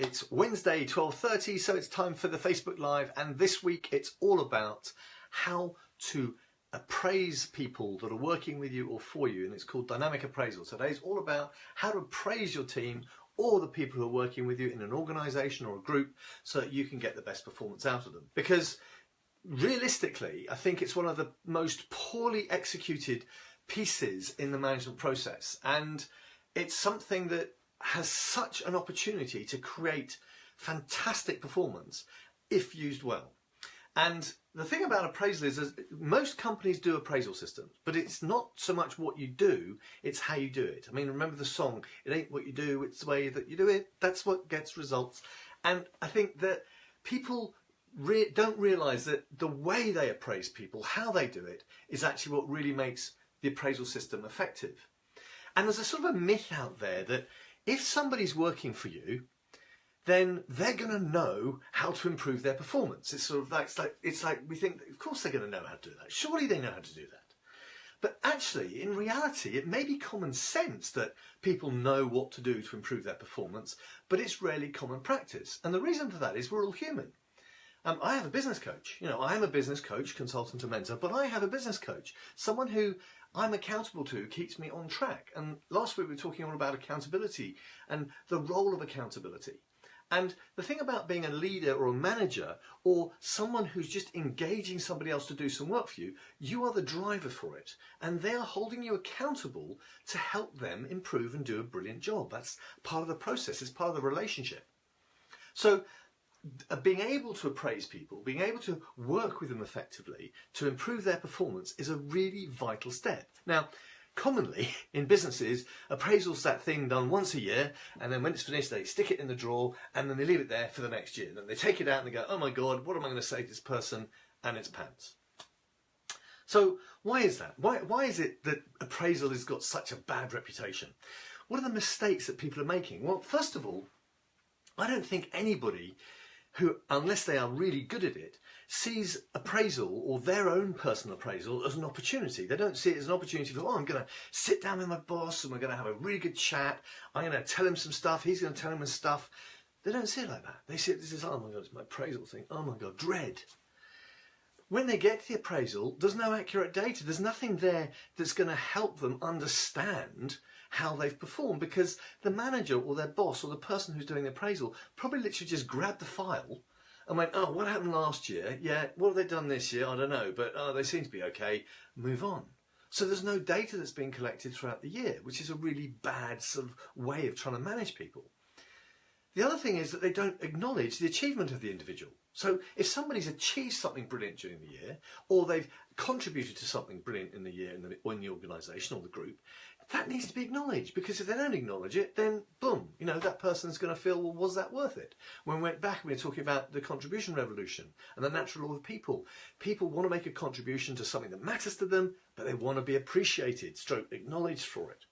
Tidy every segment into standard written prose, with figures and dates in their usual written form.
It's Wednesday, 12:30, so it's time for the Facebook Live, and this week it's all about how to appraise people that are working with you or for you, and it's called Dynamic Appraisal. So today's all about how to appraise your team or the people who are working with you in an organisation or a group so that you can get the best performance out of them. Because realistically, I think it's one of the most poorly executed pieces in the management process, and it's something that has such an opportunity to create fantastic performance if used well. And the thing about appraisal is most companies do appraisal systems, but it's not so much what you do, it's how you do it. I mean, remember the song, it ain't what you do, it's the way that you do it, that's what gets results. And I think that people don't realise that the way they appraise people, how they do it, is actually what really makes the appraisal system effective. And there's a sort of a myth out there that if somebody's working for you, then they're going to know how to improve their performance. It's sort of like, it's like we think, of course they're going to know how to do that. Surely they know how to do that. But actually, in reality, it may be common sense that people know what to do to improve their performance, but it's rarely common practice. And the reason for that is we're all human. I have a business coach. You know, I am a business coach, consultant and mentor, but I have a business coach, someone who I'm accountable to, keeps me on track. And last week we were talking all about accountability and the role of accountability. And the thing about being a leader or a manager or someone who's just engaging somebody else to do some work for you, you are the driver for it. And they are holding you accountable to help them improve and do a brilliant job. That's part of the process, it's part of the relationship. So being able to appraise people, being able to work with them effectively to improve their performance is a really vital step. Now, commonly in businesses, appraisal's that thing done once a year, and then when it's finished they stick it in the drawer and then they leave it there for the next year. And then they take it out and they go, oh my God, what am I going to say to this person? And it's pants. So why is that? Why is it that appraisal has got such a bad reputation? What are the mistakes that people are making? Well, first of all, I don't think anybody who, unless they are really good at it, sees appraisal or their own personal appraisal as an opportunity. They don't see it as an opportunity for, oh, I'm going to sit down with my boss and we're going to have a really good chat. I'm going to tell him some stuff. He's going to tell him his stuff. They don't see it like that. They see it as, oh my God, it's my appraisal thing. Oh my God, dread. When they get to the appraisal, there's no accurate data. There's nothing there that's going to help them understand how they've performed, because the manager or their boss or the person who's doing the appraisal probably literally just grabbed the file and went, oh, what happened last year? Yeah, what have they done this year? I don't know, but they seem to be okay. Move on. So there's no data that's been collected throughout the year, which is a really bad sort of way of trying to manage people. The other thing is that they don't acknowledge the achievement of the individual. So if somebody's achieved something brilliant during the year, or they've contributed to something brilliant in the year in the organisation or the group, that needs to be acknowledged, because if they don't acknowledge it, then boom, you know, that person's going to feel, well, was that worth it? When we went back, we were talking about the contribution revolution and the natural law of people. People want to make a contribution to something that matters to them, but they want to be appreciated, stroke acknowledged for it.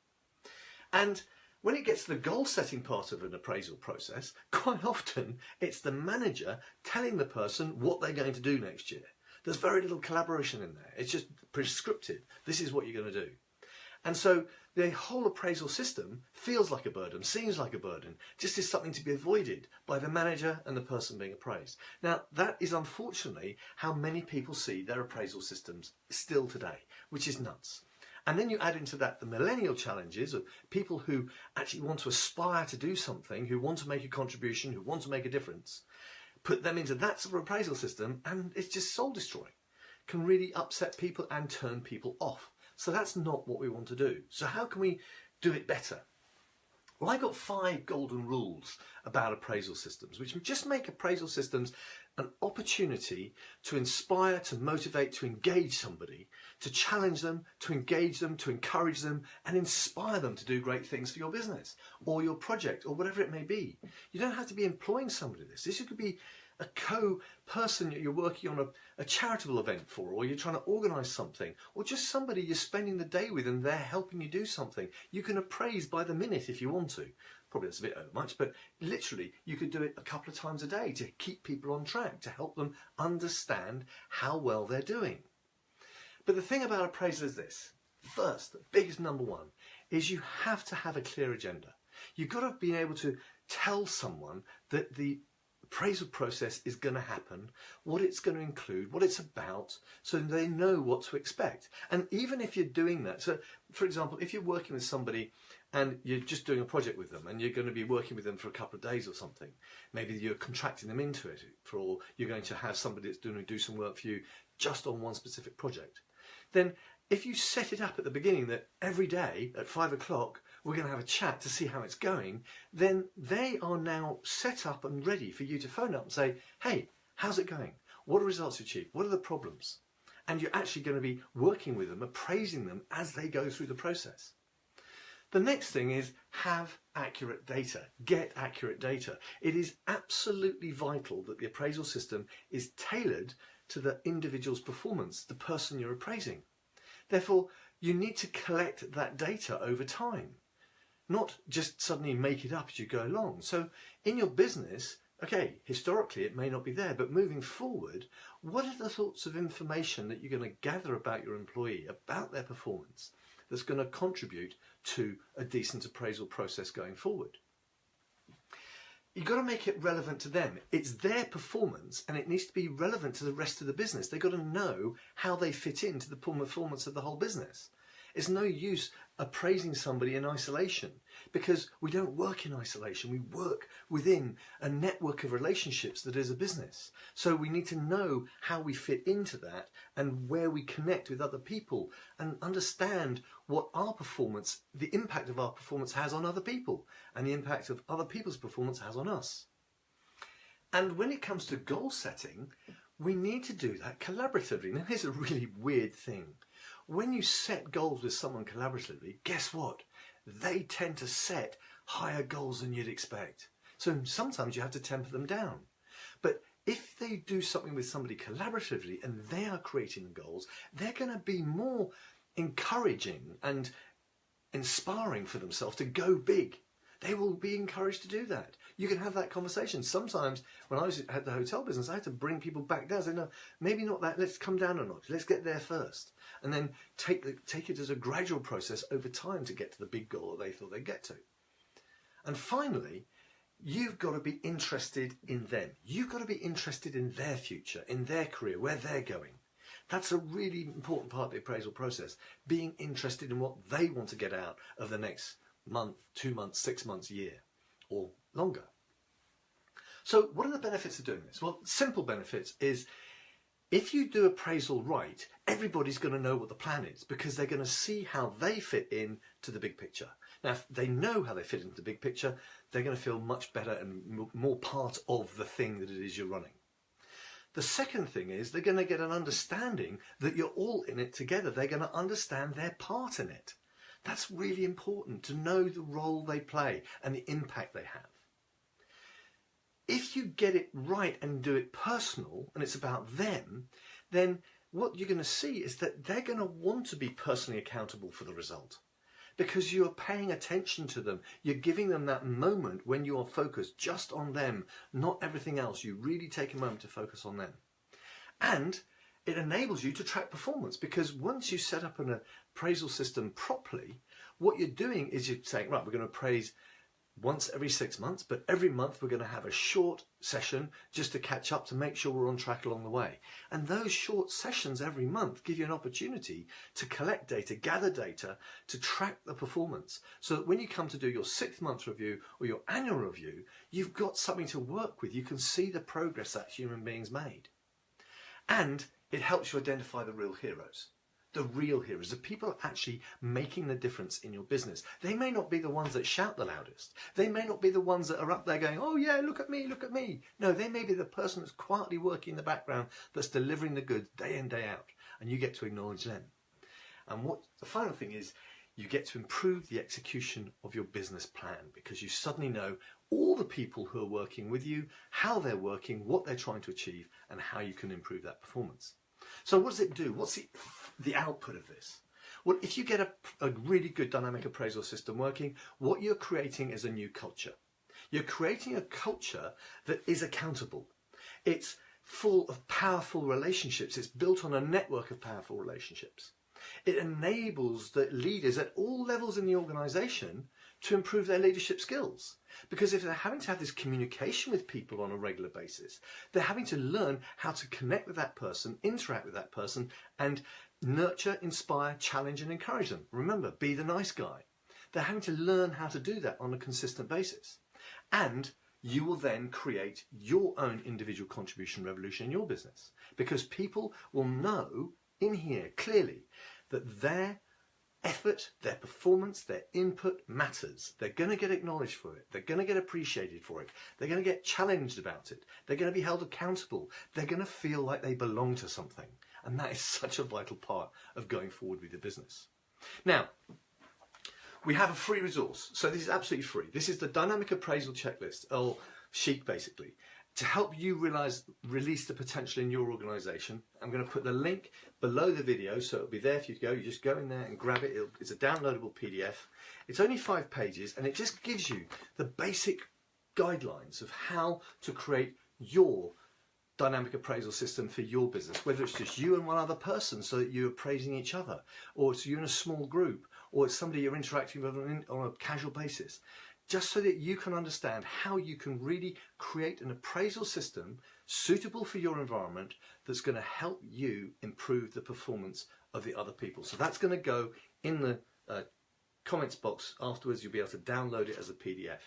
And when it gets to the goal setting part of an appraisal process, quite often it's the manager telling the person what they're going to do next year. There's very little collaboration in there. It's just prescriptive. This is what you're going to do. And so the whole appraisal system feels like a burden, seems like a burden, just is something to be avoided by the manager and the person being appraised. Now, that is unfortunately how many people see their appraisal systems still today, which is nuts. And then you add into that the millennial challenges of people who actually want to aspire to do something, who want to make a contribution, who want to make a difference. Put them into that sort of appraisal system and it's just soul destroying. Can really upset people and turn people off. So that's not what we want to do. So how can we do it better? Well, I got 5 golden rules about appraisal systems, which just make appraisal systems an opportunity to inspire, to motivate, to engage somebody, to challenge them, to engage them, to encourage them, and inspire them to do great things for your business or your project or whatever it may be. You don't have to be employing somebody this. This could be a co-person that you're working on a charitable event for, or you're trying to organise something, or just somebody you're spending the day with and they're helping you do something. You can appraise by the minute if you want to. Probably that's a bit over much, but literally you could do it a couple of times a day to keep people on track, to help them understand how well they're doing. But the thing about appraisal is this. First, the biggest number one, is you have to have a clear agenda. You've got to be able to tell someone that the appraisal process is going to happen, what it's going to include, what it's about, so they know what to expect. And even if you're doing that, so for example, if you're working with somebody and you're just doing a project with them and you're going to be working with them for a couple of days or something, maybe you're contracting them into it, or you're going to have somebody that's going to do some work for you just on one specific project, then if you set it up at the beginning that every day at 5 o'clock we're going to have a chat to see how it's going, then they are now set up and ready for you to phone up and say, hey, how's it going? What are results achieved? What are the problems? And you're actually going to be working with them, appraising them as they go through the process. The next thing is have accurate data, get accurate data. It is absolutely vital that the appraisal system is tailored to the individual's performance, the person you're appraising. Therefore, you need to collect that data over time, not just suddenly make it up as you go along. So in your business, okay, historically it may not be there, but moving forward, what are the sorts of information that you're going to gather about your employee, about their performance, that's going to contribute to a decent appraisal process going forward? You've got to make it relevant to them. It's their performance and it needs to be relevant to the rest of the business. They've got to know how they fit into the performance of the whole business. It's no use appraising somebody in isolation, because we don't work in isolation. We work within a network of relationships that is a business. So we need to know how we fit into that and where we connect with other people and understand what our performance, the impact of our performance has on other people and the impact of other people's performance has on us. And when it comes to goal setting, we need to do that collaboratively. Now here's a really weird thing. When you set goals with someone collaboratively, guess what? They tend to set higher goals than you'd expect. So sometimes you have to temper them down. But if they do something with somebody collaboratively and they are creating the goals, they're going to be more encouraging and inspiring for themselves to go big. They will be encouraged to do that. You can have that conversation. Sometimes when I was at the hotel business, I had to bring people back down. Say, no, maybe not that. Let's come down a notch. Let's get there first. And then take it as a gradual process over time to get to the big goal that they thought they'd get to. And finally, you've got to be interested in them. You've got to be interested in their future, in their career, where they're going. That's a really important part of the appraisal process, being interested in what they want to get out of the next month, 2 months, 6 months, year, or longer. So what are the benefits of doing this? Well, simple benefits is if you do appraisal right, everybody's going to know what the plan is because they're going to see how they fit in to the big picture. Now, if they know how they fit into the big picture, they're going to feel much better and more part of the thing that it is you're running. The second thing is they're going to get an understanding that you're all in it together. They're going to understand their part in it. That's really important, to know the role they play and the impact they have. If you get it right and do it personal and it's about them, then what you're going to see is that they're going to want to be personally accountable for the result because you are paying attention to them. You're giving them that moment when you are focused just on them, not everything else. You really take a moment to focus on them. And it enables you to track performance because once you set up an appraisal system properly, what you're doing is you're saying, right, we're going to appraise once every 6 months, but every month we're going to have a short session just to catch up to make sure we're on track along the way. And those short sessions every month give you an opportunity to collect data, gather data, to track the performance so that when you come to do your 6th month review or your annual review, you've got something to work with. You can see the progress that human beings made. And it helps you identify the real heroes. The real heroes, the people actually making the difference in your business. They may not be the ones that shout the loudest. They may not be the ones that are up there going, oh yeah, look at me, look at me. No, they may be the person that's quietly working in the background that's delivering the goods day in, day out. And you get to acknowledge them. And what the final thing is, you get to improve the execution of your business plan because you suddenly know all the people who are working with you, how they're working, what they're trying to achieve, and how you can improve that performance. So what does it do? What's the output of this? Well, if you get a really good dynamic appraisal system working, what you're creating is a new culture. You're creating a culture that is accountable. It's full of powerful relationships. It's built on a network of powerful relationships. It enables the leaders at all levels in the organization to improve their leadership skills. Because if they're having to have this communication with people on a regular basis, they're having to learn how to connect with that person, interact with that person, and nurture, inspire, challenge, and encourage them. Remember, be the nice guy. They're having to learn how to do that on a consistent basis. And you will then create your own individual contribution revolution in your business, because people will know in here clearly that their effort, their performance, their input matters. They're going to get acknowledged for it. They're going to get appreciated for it. They're going to get challenged about it. They're going to be held accountable. They're going to feel like they belong to something. And that is such a vital part of going forward with your business. Now, we have a free resource. So this is absolutely free. This is the Dynamic Appraisal Checklist, or sheet basically, to help you release the potential in your organisation. I'm going to put the link below the video, so it'll be there for you to go. You just go in there and grab it. It's a downloadable PDF. It's only 5 pages, and it just gives you the basic guidelines of how to create your dynamic appraisal system for your business, whether it's just you and one other person so that you're appraising each other, or it's you in a small group, or it's somebody you're interacting with on a casual basis, just so that you can understand how you can really create an appraisal system suitable for your environment that's going to help you improve the performance of the other people. So that's going to go in the comments box afterwards. You'll be able to download it as a PDF.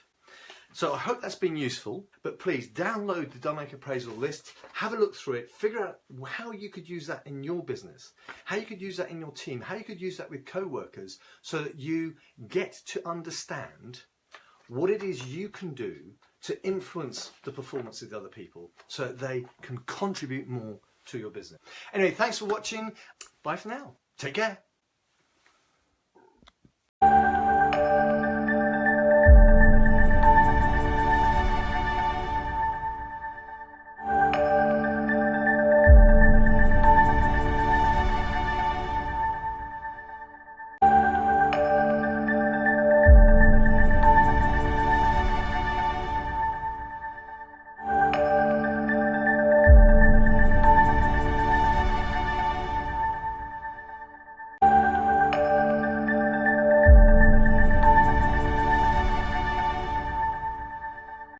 So I hope that's been useful, but please download the Dynamic Appraisal list, have a look through it, figure out how you could use that in your business, how you could use that in your team, how you could use that with co-workers, so that you get to understand what it is you can do to influence the performance of the other people so that they can contribute more to your business. Anyway, thanks for watching. Bye for now. Take care.